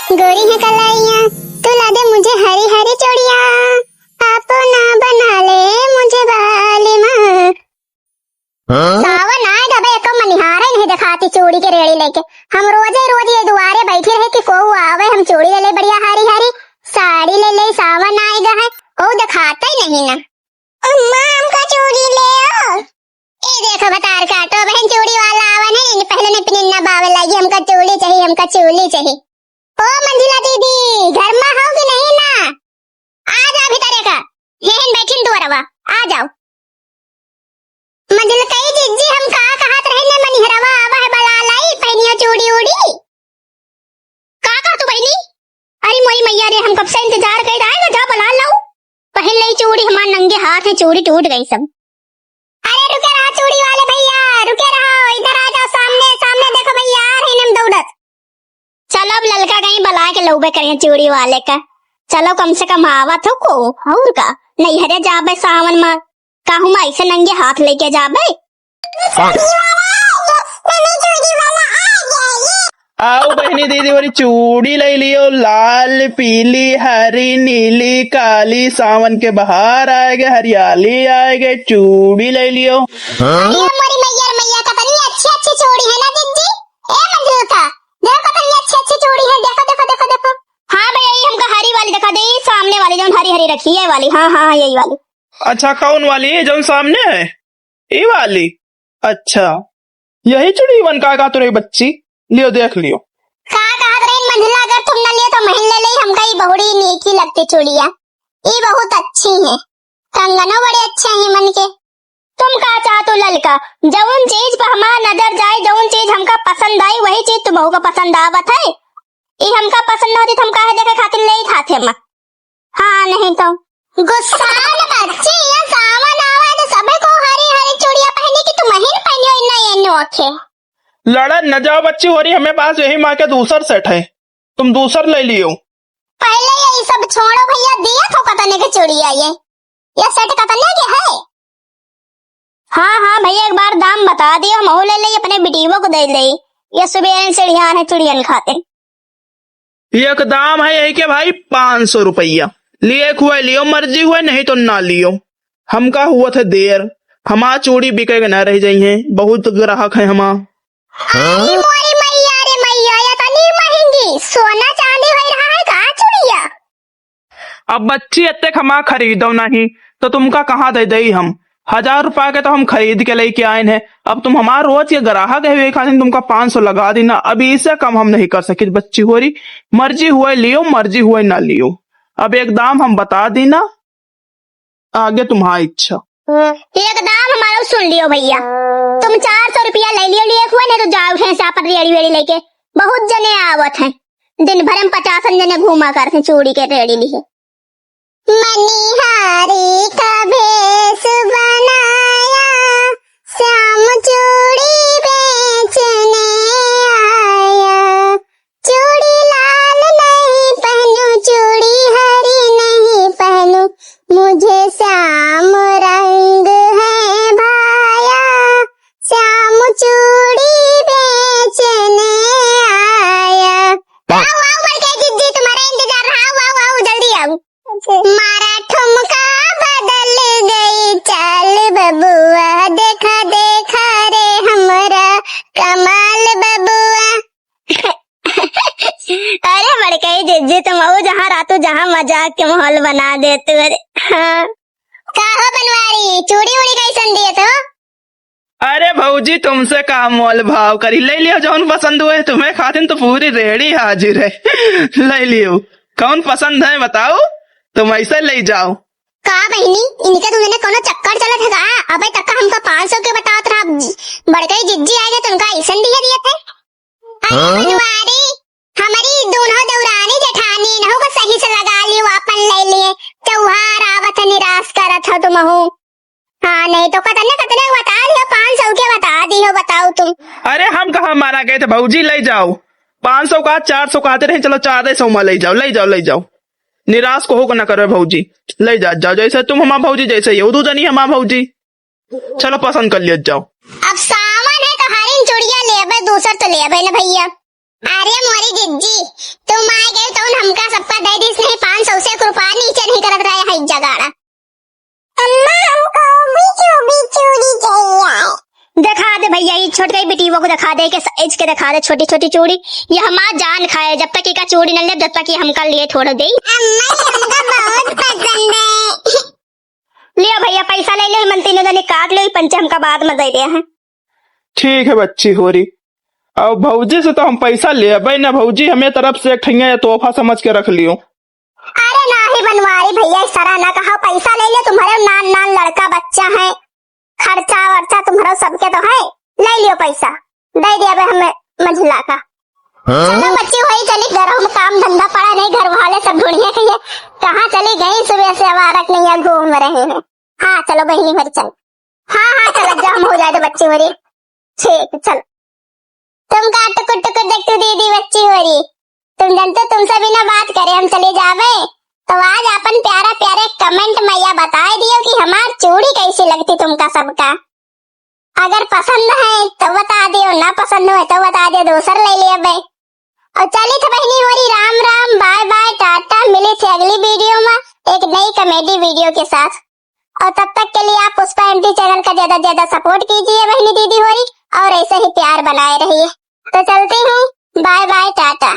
गोरी है कलाइया, तू ला दे मुझे हरी हरी चूड़िया, अपना बना ले मुझे बाली माँ। सावन आएगा भाई, तो मनिहार ही नहीं दिखाती चूड़ी के रेड़ी लेके। हम रोज ये दुआरे बैठे रहे कि को आवे, हम चूड़ी ले ले बढ़िया हरी हरी, साड़ी ले ले, सावन आएगा है, को दिखाता ही नहीं ना। अम्मा हमका चूड़ी ले आओ। ये देखो बतार काटो बहन, चूड़ी वाला आवा नहीं, पहले ने पिनिन्ना बावे लगी, हमका चूड़ी चाहिए, हमका चूड़ी चाहिए। ओ मंजिला दीदी, घर में हो कि नहीं ना? आ जा भीतर का, हेन बैठिन दुआरवा, आ जाओ। मंजिला कही जीजी हम कहा कहत रहे ने मनिहरवा आवा है, बला लाई पहनिया चूड़ी उड़ी। का तू बहनी? अरे मोरी मैया रे, हम कब से इंतजार कर रहे हैं, जा बला लाओ। पहन ली चूड़ी, हमारे नंगे हाथ है, चूड़ी टूट गई सब। अरे रुके रहा चूड़ी वाले भैया, रुके रहो, इधर आ जाओ, सामने सामने देखो भैया आ रहे हैं हम दौड़त। चलो अब ललका कहीं बला के लौबे करें चूड़ी वाले का। चलो कम से कम आवत हो को, और का नहीं हरे जाबे सावन में, काहू में ऐसे नंगे हाथ लेके जाबे। आओ बहनी दीदी वाली चूड़ी ले लियो, लाल पीली हरी नीली काली, सावन के बहार आएगे, हरियाली आएगे, चूड़ी ले लियो। हमारी मैया का तनी अच्छी अच्छी चूड़ी है ना दीदी। ए मंजूता देखो तनी अच्छी अच्छी चूड़ी है, देखो देखो देखो देखो। हाँ भैया ये हमको हरी वाली दिखा दे, सामने वाली जो हरी हरी रखी है वाली। हाँ हाँ यही वाली। अच्छा कौन वाली है जो सामने है? ये वाली? अच्छा यही चूड़ी बन का तो रही बच्ची, लियो देख लियो। का कहत रही मंजिला, अगर तुम न लिए तो महल ले ले, हमका ये बहुड़ी नीची लगती चूड़िया, ये बहुत अच्छी है, कंगनों बड़े अच्छे हैं मन के। तुम का चाहतो ललका, जौन चीज पर हमारा नजर जाए, जौन चीज हमका पसंद आई वही चीज तुम को पसंद आवत है। ये हमका पसंद होती हम काहे देखे खातिर ले खाते हम। हाँ नहीं तो गुस्सान बच्ची, ये सावन आवा तो सबे को हरी हरी चूड़िया पहनी कि तुम ही पहनियो इन्ना ये नोखे। लड़ा न जाओ बच्ची, हो रही हमें पास यही माँ के दूसर सेट है, तुम दूसर ले लियो। पहले ये सब छोड़ो भैया, दिया तो कतने के चूड़िया ये सेट कतने के है? हाँ हाँ भैया एक बार दाम बता दियो, हम ले ले अपने बिटियों को दे ले, ये सुबह चिड़िया है चिड़ियन खाते। एक दाम है यही के भाई 500 रुपया, लिए हुए लियो, मर्जी हुए नहीं तो ना लियो। हमका हुआ था देर, हमारा चूड़ी बिकेगा न रह जाई है, बहुत ग्राहक है हमारा। मोरी मैया रे मैया, ये तो नहीं महंगी, सोना चांदी हो रहा है का चूड़िया? अब बच्ची इतने हमा खरीदो नहीं तो तुमका कहाँ दे दे हम, 1000 रुपया के तो हम खरीद के लेके आए हैं। अब तुम हमारा रोज ये ग्राहक है, खातिर तुमका 500 लगा देना, अभी इससे कम हम नहीं कर सके बच्ची हो रही, मर्जी हुए लियो, मर्जी हुए ना लियो। अब एक दाम हम बता देना, आगे तुम्हारी इच्छा। एक दाम हमारा सुन लियो भैया, तुम 400 रुपया ले लियो, लिए हुआ नहीं तो जाओ भैंसा पर रेड़ी वेड़ी लेके, बहुत जने आवत हैं, दिन भर में 50 जने घूमा करते चूड़ी के रेड़ी लिए। मनिहारी का भेष बनाया, श्याम चूड़ी बेचने आया, चूड़ी लाल नहीं पहनूं, चूड़ी हरी नहीं पहनूं, मुझे श्याम रंग है भाया, श्याम चूड़ी बेचने आया। आओ आओ बड़के जीजी, तुम्हारा इंतजार रहा, आओ आओ जल्दी आओ। मारा ठुमका बदल गई चाल बबुआ, देखा देखा रे हमारा कमाल बबुआ। अरे बड़के जीजी तुम आओ, जहाँ रातों जहाँ मजाक के माहौल बना देते। अरे हाँ काहो बनवारी, चूड़ी उड़ी कैसन दिए तो? अरे भौजी तुमसे का मोल भाव करी, ले लियो जौन पसंद हुए, तुम्हें खातिर तो पूरी रेड़ी हाजिर है। ले लियो, कौन पसंद है बताओ, तुम ऐसे ले जाओ। का बहनी इनके तुमने कोनो चक्कर चलत है का? अबे तक हमका 500 के बतात रहा, बड़के जिज्जी आएगा तो उनका ऐसन दिए थे। अरे बनवारी, हमारी दोनों दौरानी जेठानी इन्हों को सही से लगा लियो, अपन ले लिए, त्योहार आवत निराश करत हो तुम हो। हाँ नहीं तो कतने कतने बता दियो, 500 के बता दियो, बताओ तुम। अरे हम कहाँ माना गए थे भौजी, ले जाओ, 500 का 400 का आते रहे, चलो 400 में ले जाओ, ले जाओ ले जाओ, निराश को हो ना करो भौजी, ले जाओ, जैसे तुम हमारा भौजी जैसे ये उदू जनी हमारा भौजी, चलो पसंद कर लियो जाओ। अब सावन है तो हरिन चूड़िया ले, दूसर तो ले ना भैया। अरे मोरी जिज्जी तुम आ गए सबका दे दी नहीं 500 से 1 रुपया नीचे नहीं करत रहा है जगाड़ा। अम्मा हमको भी चूड़ी चाहिए। दिखा दे भैया, ये छोटी बेटीवों को दिखा दे के साइज के दिखा दे छोटी छोटी चूड़ी। ये हमारा जान खाए जब तक का चूड़ी न ले जब तक हम कर लिए थोड़ा दे। अम्मा हमको बहुत पसंद है। लियो भैया पैसा ले लो, मन तीनों जने काट लो, पंचे हमका बाद में दे दिया है। ठीक है बच्ची होरी, अब भौजी से तो हम पैसा ले अब ना, भौजी हमें तरफ से एक ठैया या तोहफा समझ के रख लियो। अरे नाही बनवारी भैया, इस तरह ना कहो, पैसा ले लियो, तुम्हारे नान नान लड़का बच्चा है, खर्चा वर्चा तुम्हारा सबके तो है, ले लियो पैसा, दे दिया हमें मंझला का। चलो बच्ची वही चली, घरों में काम धंधा पड़ा नहीं, घर वाले सब ढूंढिए कहिए कहाँ चली गई, सुबह से आवारक नहीं है, घूम रहे हैं। हाँ चलो बहनी भरी चल। हाँ चल जा, हम हो जाए तो बच्ची भरी। ठीक चल, तुम का टुकुर टुकुर देखती दीदी बच्ची भरी, तुम जानते तुमसे बिना बात करे हम चले जावे, तो आज अपन प्यारा प्यारे कमेंट में यह बता दियो कि हमार चूड़ी कैसी लगती तुमका सबका। अगर पसंद है तो बता दियो, ना पसंद हो तो बता दियो, दूसर ले लिया भाई। और चली तो बहनी होरी, राम राम, बाय बाय, टाटा, मिले थे अगली वीडियो में एक नई कॉमेडी वीडियो के साथ। और तब तक के लिए आप पुष्पा एमटी चैनल का ज्यादा ज्यादा सपोर्ट कीजिए बहनी दीदी होरी, और ऐसे ही प्यार बनाए रहिए। तो चलती हूँ, बाय बाय, टाटा।